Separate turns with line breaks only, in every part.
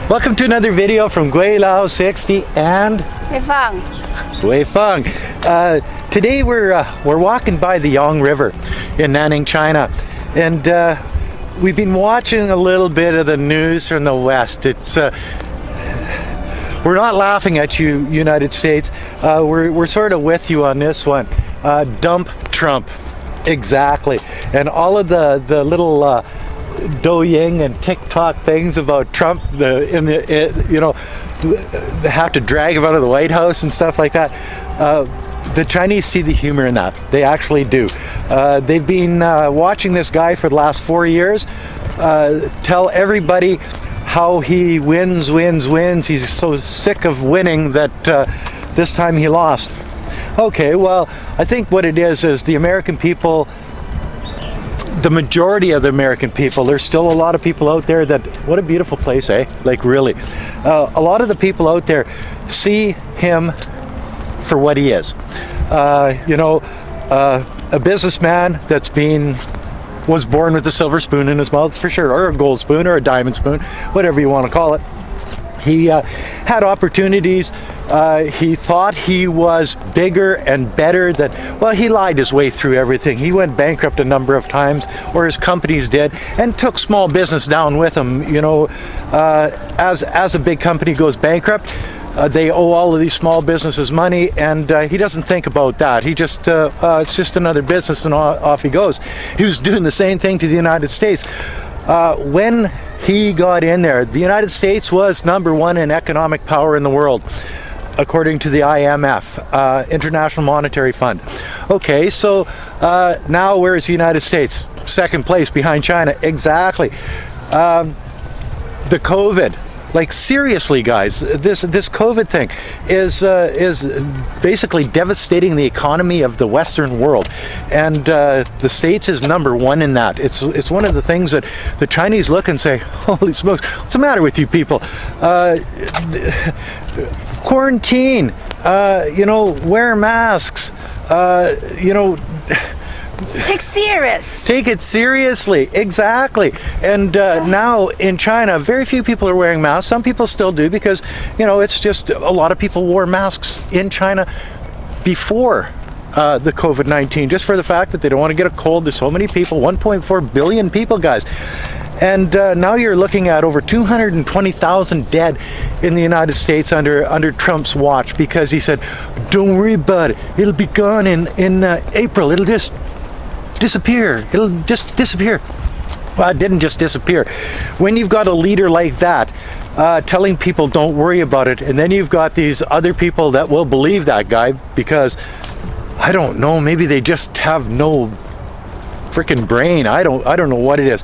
Welcome to another video from Gweilo 60 and
Weifang.
Today we're walking by the Yong River in Nanning, China, and we've been watching a little bit of the news from the West. It's we're not laughing at you, United States. We're sort of with you on this one. Dump Trump, exactly, and all of the little Douyin and TikTok things about Trump, they have to drag him out of the White House and stuff like that. The Chinese see the humor in that. They actually do. They've been watching this guy for the last 4 years tell everybody how he wins. He's so sick of winning that this time he lost. Okay, well, I think what it is the American people, the majority of the American people, there's still a lot of people out there that, what a beautiful place, eh? Like, really. A lot of the people out there see him for what he is. A businessman that's was born with a silver spoon in his mouth, for sure, or a gold spoon or a diamond spoon, whatever you want to call it. He had opportunities. He thought he was bigger and better than, well, he lied his way through everything. He went bankrupt a number of times, or his companies did, and took small business down with him. As a big company goes bankrupt, they owe all of these small businesses money, and he doesn't think about that. He just, it's just another business, and off he goes. He was doing the same thing to the United States. When he got in there, the United States was #1 in economic power in the world, according to the IMF, International Monetary Fund. Okay, so now where is the United States? Second place behind China. Exactly. The COVID. Like, seriously, guys, this COVID thing is basically devastating the economy of the Western world, and the States is #1 in that. It's one of the things that the Chinese look and say, "Holy smokes, what's the matter with you people? Quarantine, wear masks,
Take
it seriously, exactly." And now in China, very few people are wearing masks. Some people still do, because it's just a lot of people wore masks in China before the COVID-19, just for the fact that they don't want to get a cold. There's so many people, 1.4 billion people, guys. And now you're looking at over 220,000 dead in the United States under Trump's watch, because he said, "Don't worry about it. It'll be gone in April. It'll just disappear. It'll just disappear." Well, it didn't just disappear. When you've got a leader like that telling people don't worry about it, and then you've got these other people that will believe that guy because, I don't know, maybe they just have no freaking brain. I don't know what it is.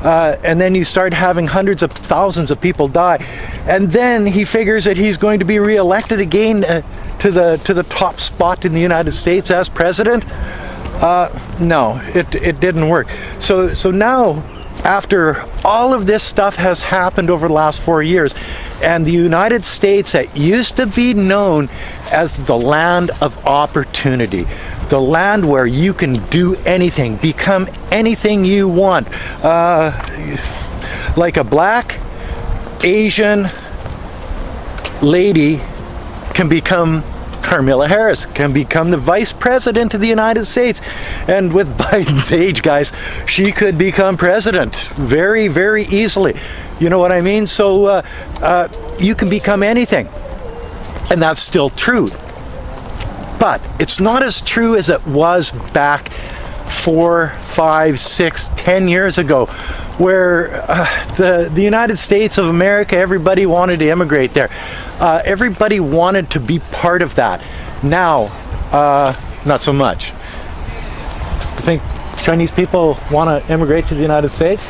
And then you start having hundreds of thousands of people die, and then he figures that he's going to be re-elected again to the top spot in the United States as president. No, it didn't work. So now, after all of this stuff has happened over the last 4 years, and the United States that used to be known as the land of opportunity, the land where you can do anything, become anything you want, like a black Asian lady can become Kamala Harris, can become the vice president of the United States. And with Biden's age, guys, she could become president very, very easily. You know what I mean? So you can become anything. And that's still true. But it's not as true as it was back 4, 5, 6, 10 years ago, where the United States of America, everybody wanted to immigrate there. Everybody wanted to be part of that. Now, not so much. I think Chinese people want to immigrate to the United States?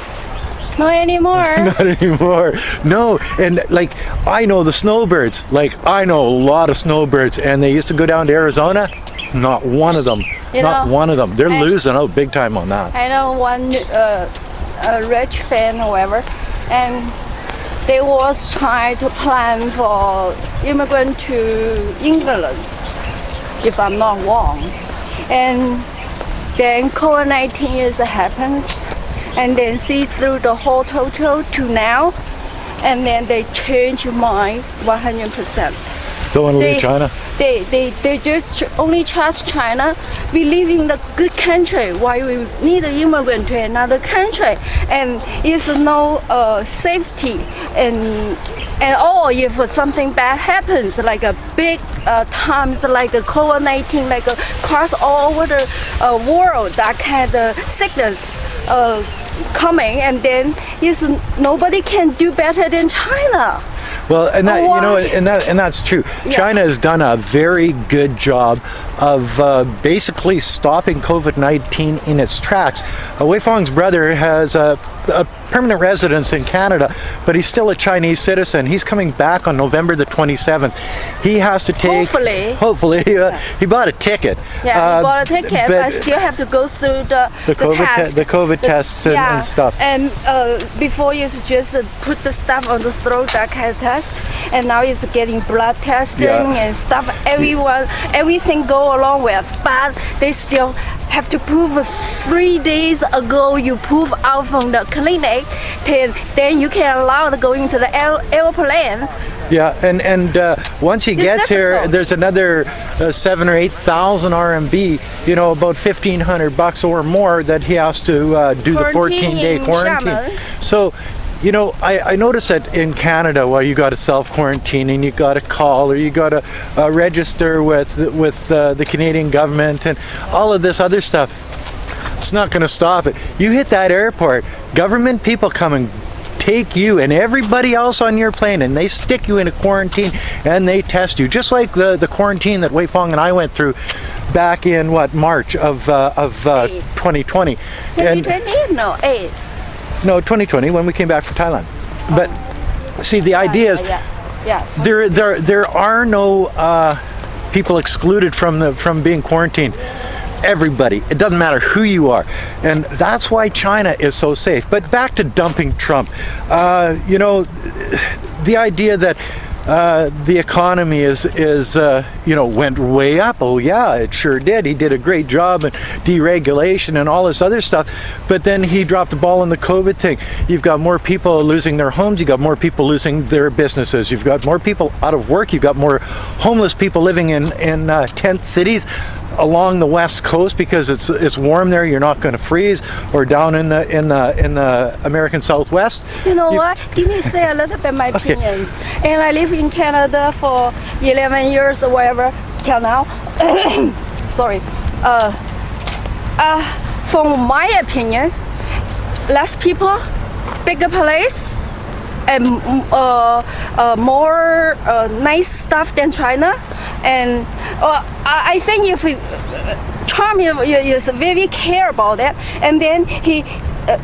Not anymore.
Not anymore. No, and like, I know the snowbirds. Like, I know a lot of snowbirds, and they used to go down to Arizona. Not one of them. Not one of them. They're losing out big time on that.
I know one a rich fan or whatever, and they was trying to plan for immigrant to England, if I'm not wrong. And then COVID-19 happens, and then see through the whole total to now, and then they change mind 100%.
Don't want to leave China?
They just only trust China. We live in a good country. Why we need an immigrant to another country? And it's no safety and all if something bad happens, like a big times like a COVID-19, like across all over the world, that kind of sickness coming, and then nobody can do better than China.
Well, and that and that's true.
Yeah.
China has done a very good job of basically stopping COVID-19 in its tracks. Weifang's brother has a permanent residence in Canada, but he's still a Chinese citizen. He's coming back on November the 27th. He has to take. Hopefully, he bought a ticket.
Yeah, he bought a ticket, but still have to go through the
COVID tests and stuff.
And before you just put the stuff on the throat, that kind of test, and now it's getting blood testing and stuff. Everything go along with, but they still have to prove 3 days ago you prove out from the clinic, then you can allow to go into the airplane.
Yeah, and once he gets here, there's another 7,000 or 8,000 RMB, about $1,500 or more that he has to do the 14-day quarantine.
Xi'an.
So, I noticed that in Canada, you got to self-quarantine and you got to call or you got to register with the Canadian government and all of this other stuff. It's not going to stop it. You hit that airport, government people come and take you and everybody else on your plane, and they stick you in a quarantine and they test you, just like the quarantine that Weifang and I went through back in March of 2020.
2020? No, 8.
No, 2020 when we came back from Thailand. But see, the idea is there are no people excluded from being quarantined. Everybody, it doesn't matter who you are, and that's why China is so safe. But back to dumping Trump, the idea that the economy went way up. Oh yeah, it sure did. He did a great job in deregulation and all this other stuff, but then he dropped the ball on the COVID thing. You've got more people losing their homes, you've got more people losing their businesses, you've got more people out of work, you've got more homeless people living in tent cities along the west coast because it's warm there. You're not going to freeze, or down in the American Southwest.
What? Give me say a little bit my opinion. And I live in Canada for 11 years or whatever till now. Sorry. From my opinion, less people, bigger place, and more nice stuff than China. And I think if Trump is very care about that, and then he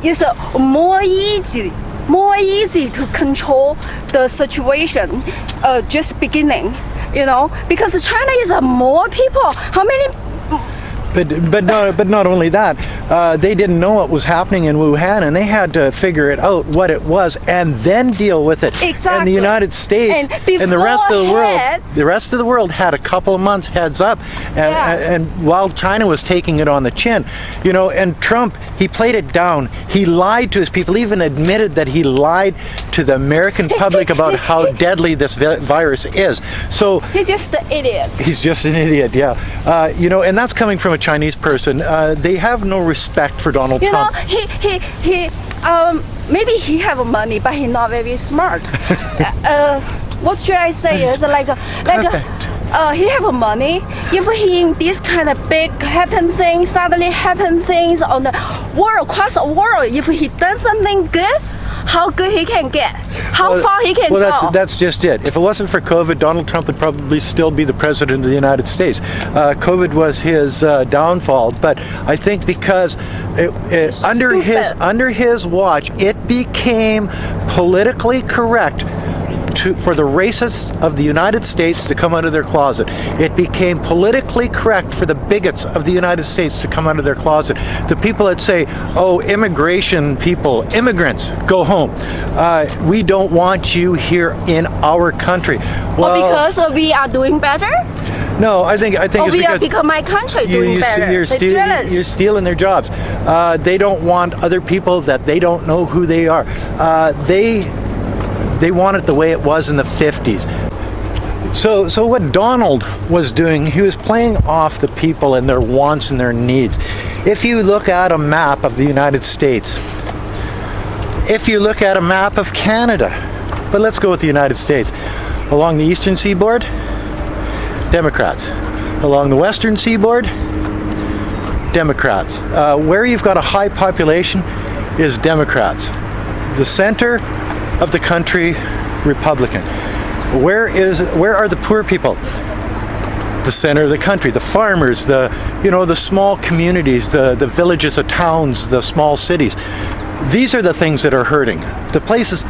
is more easy to control the situation just beginning, because China is more people. How many?
But not only that, they didn't know what was happening in Wuhan, and they had to figure it out what it was and then deal with it.
Exactly.
And the United States and the rest of the world had a couple of months heads up, and while China was taking it on the chin, and Trump, he played it down. He lied to his people, even admitted that he lied to the American public about how deadly this virus is. So
he's just an idiot.
He's just an idiot, yeah. And that's coming from a Chinese person. They have no respect for Donald Trump.
He maybe he have money, but he's not very smart. What should I say? Is he have money. If he in this kind of big suddenly happen things on the world, across the world, if he does something good, how good he can get, how far he can go.
That's just it. If it wasn't for COVID, Donald Trump would probably still be the president of the United States. COVID was his downfall, but I think because under his watch, it became politically correct for the racists of the United States to come out of their closet. It became politically correct for the bigots of the United States to come out of their closet. The people that say, oh, immigrants, go home. We don't want you here in our country.
Well, because we are doing better?
No, I think it's
because my country doing better.
You're stealing their jobs. They don't want other people that they don't know who they are. They want it the way it was in the 50s. So what Donald was doing, he was playing off the people and their wants and their needs. If you look at a map of the United States, if you look at a map of Canada, but let's go with the United States. Along the eastern seaboard, Democrats. Along the western seaboard, Democrats. Where you've got a high population is Democrats. The center of the country, Republican. Where are the poor people? The center of the country, the farmers, the small communities, the villages, the towns, the small cities. These are the things that are hurting. The places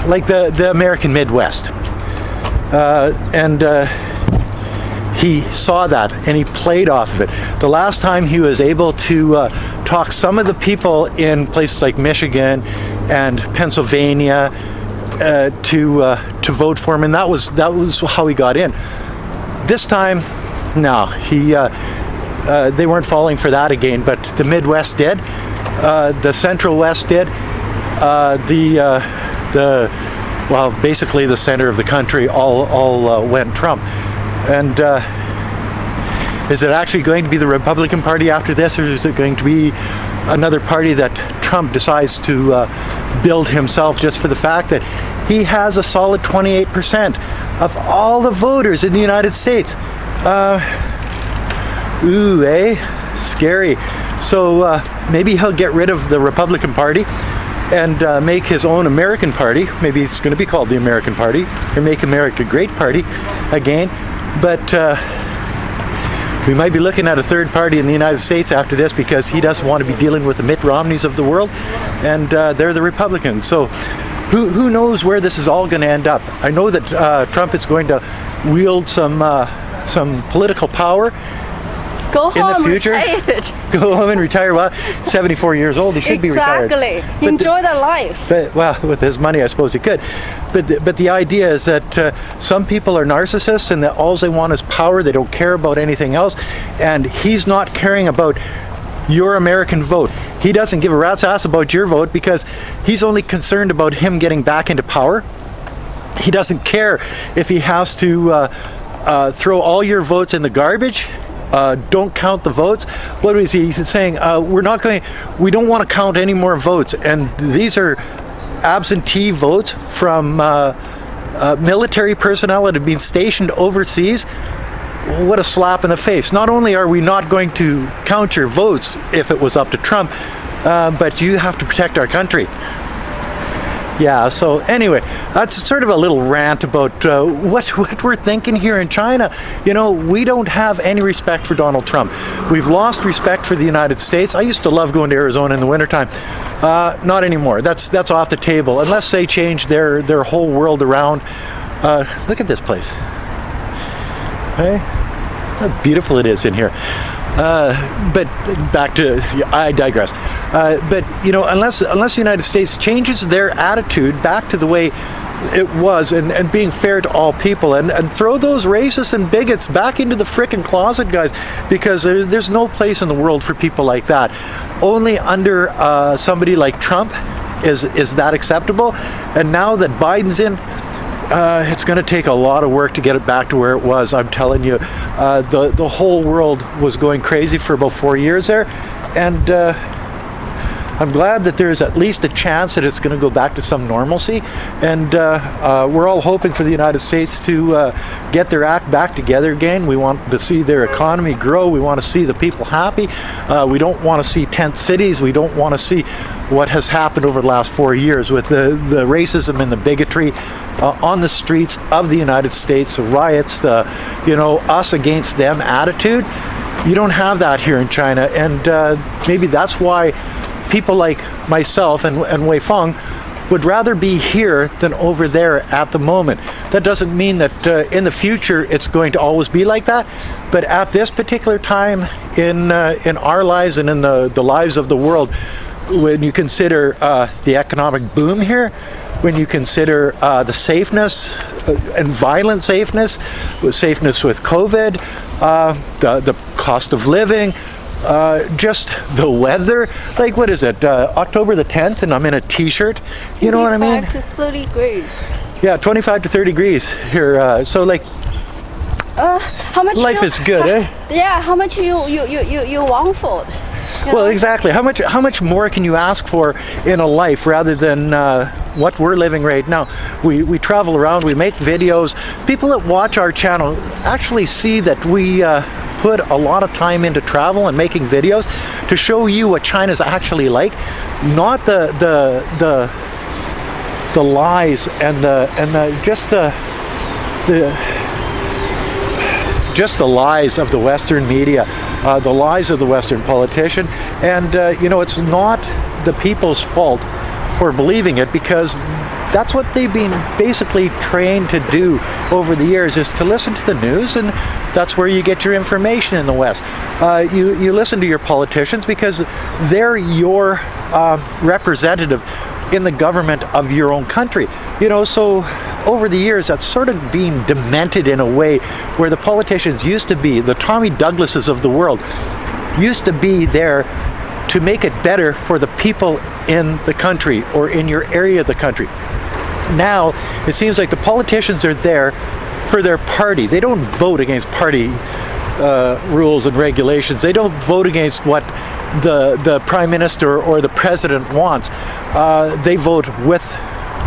like the American Midwest. He saw that and he played off of it. The last time he was able to talk some of the people in places like Michigan and Pennsylvania to vote for him, and that was how he got in. This time, no, they weren't falling for that again. But the Midwest did, the Central West did, basically the center of the country all went Trump. And is it actually going to be the Republican Party after this, or is it going to be another party that Trump decides to build himself, just for the fact that he has a solid 28% of all the voters in the United States? Scary. So maybe he'll get rid of the Republican Party and make his own American Party. Maybe it's going to be called the American Party, or Make America Great Party again. But we might be looking at a third party in the United States after this, because he doesn't want to be dealing with the Mitt Romneys of the world, and they're the Republicans. So who knows where this is all going to end up? I know that Trump is going to wield some political power
Go
in
home,
the future.
retired.
Go home and retire. Well, 74 years old, he should be retired.
Exactly. Enjoy the life.
But, well, with his money, I suppose he could. But the idea is that some people are narcissists, and that all they want is power. They don't care about anything else. And he's not caring about your American vote. He doesn't give a rat's ass about your vote, because he's only concerned about him getting back into power. He doesn't care if he has to throw all your votes in the garbage. Don't count the votes. What is he saying? We don't want to count any more votes. And these are absentee votes from military personnel that have been stationed overseas. What a slap in the face. Not only are we not going to count your votes if it was up to Trump, but you have to protect our country. Yeah, so anyway, that's sort of a little rant about what we're thinking here in China. We don't have any respect for Donald Trump. We've lost respect for the United States. I used to love going to Arizona in the wintertime. Not anymore. That's off the table, unless they change their whole world around. Look at this place. Hey, how beautiful it is in here. But back to, I digress. But unless the United States changes their attitude back to the way it was, and being fair to all people, and throw those racists and bigots back into the frickin' closet, guys, because there's no place in the world for people like that. Only under somebody like Trump is that acceptable. And now that Biden's in, it's going to take a lot of work to get it back to where it was. I'm telling you, the whole world was going crazy for about 4 years there, and I'm glad that there's at least a chance that it's going to go back to some normalcy. And we're all hoping for the United States to get their act back together again. We want to see their economy grow. We want to see the people happy. We don't want to see tent cities. We don't want to see what has happened over the last 4 years with the racism and the bigotry on the streets of the United States, the riots, us against them attitude. You don't have that here in China, and maybe that's why people like myself and Weifang would rather be here than over there at the moment. That doesn't mean that in the future it's going to always be like that, but at this particular time in our lives and in the lives of the world, when you consider the economic boom here, when you consider the safeness and violent safeness with COVID, the cost of living, just the weather. Like, what is it? October the 10th, and I'm in a t-shirt. You know what I mean?
25 to 30 degrees.
Yeah, 25 to 30 degrees here. So like,
How much?
life is good, eh?
Yeah. How much you want for it?
Well, exactly. How much more can you ask for in a life rather than what we're living right now? We travel around, we make videos. People that watch our channel actually see that we put a lot of time into travel and making videos to show you what China's actually like, not the lies and just the lies of the Western media, the lies of the Western politician. And it's not the people's fault for believing it, because that's what they've been basically trained to do over the years, is to listen to the news, and that's where you get your information in the West. You listen to your politicians because they're your representative in the government of your own country. So over the years, that's sort of been demented in a way where the politicians used to be, the Tommy Douglases of the world, used to be there to make it better for the people in the country or in your area of the country. Now, it seems like the politicians are there for their party. They don't vote against party rules and regulations. They don't vote against what the Prime Minister or the President wants. They vote with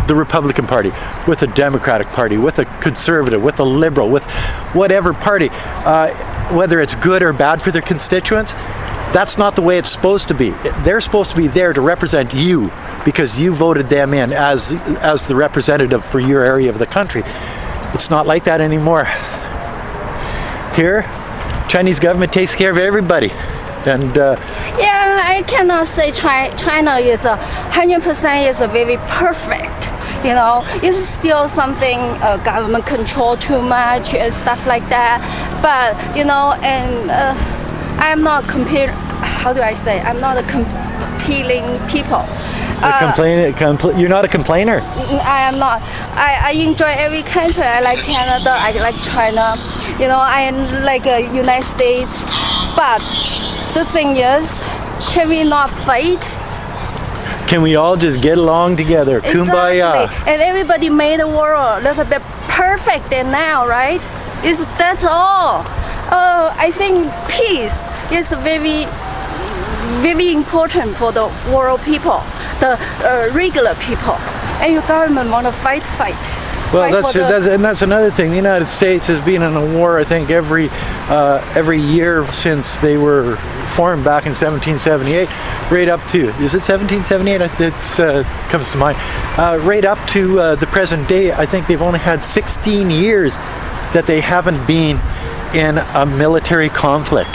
the Republican Party, with the Democratic Party, with the Conservative, with the Liberal, with whatever party. Whether it's good or bad for their constituents, that's not the way it's supposed to be. They're supposed to be there to represent you because you voted them in as the representative for your area of the country. It's not like that anymore. Here, Chinese government takes care of everybody. And
Yeah, I cannot say China is 100% is a very perfect. It's still something government control too much and stuff like that. But and I am not How do I say? I'm not a compelling people.
You're not a complainer.
I am not. I enjoy every country. I like Canada. I like China. I like United States. But the thing is, can we not fight?
Can we all just get along together? Kumbaya.
Exactly. And everybody made the world a little bit perfect than now, right? That's all. I think peace is very, very important for the world people, the regular people. And your government want to fight.
Well, that's another thing. The United States has been in a war, I think, every year since they were formed back in 1778, right up to, is it 1778? It comes to mind. Right up to the present day, I think they've only had 16 years that they haven't been in a military conflict.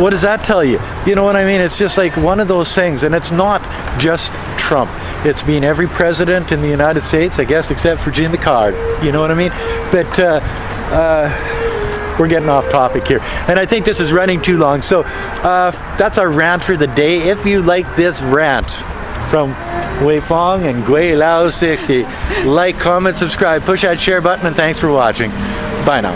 What does that tell you? You know what I mean? It's just like one of those things, and it's not just Trump. It's been every president in the United States, I guess, except for Jimmy Carter. You know what I mean? But we're getting off topic here, and I think this is running too long. So that's our rant for the day. If you like this rant from Weifang and Gweilo 60, like, comment, subscribe, push that share button, and thanks for watching. Bye now.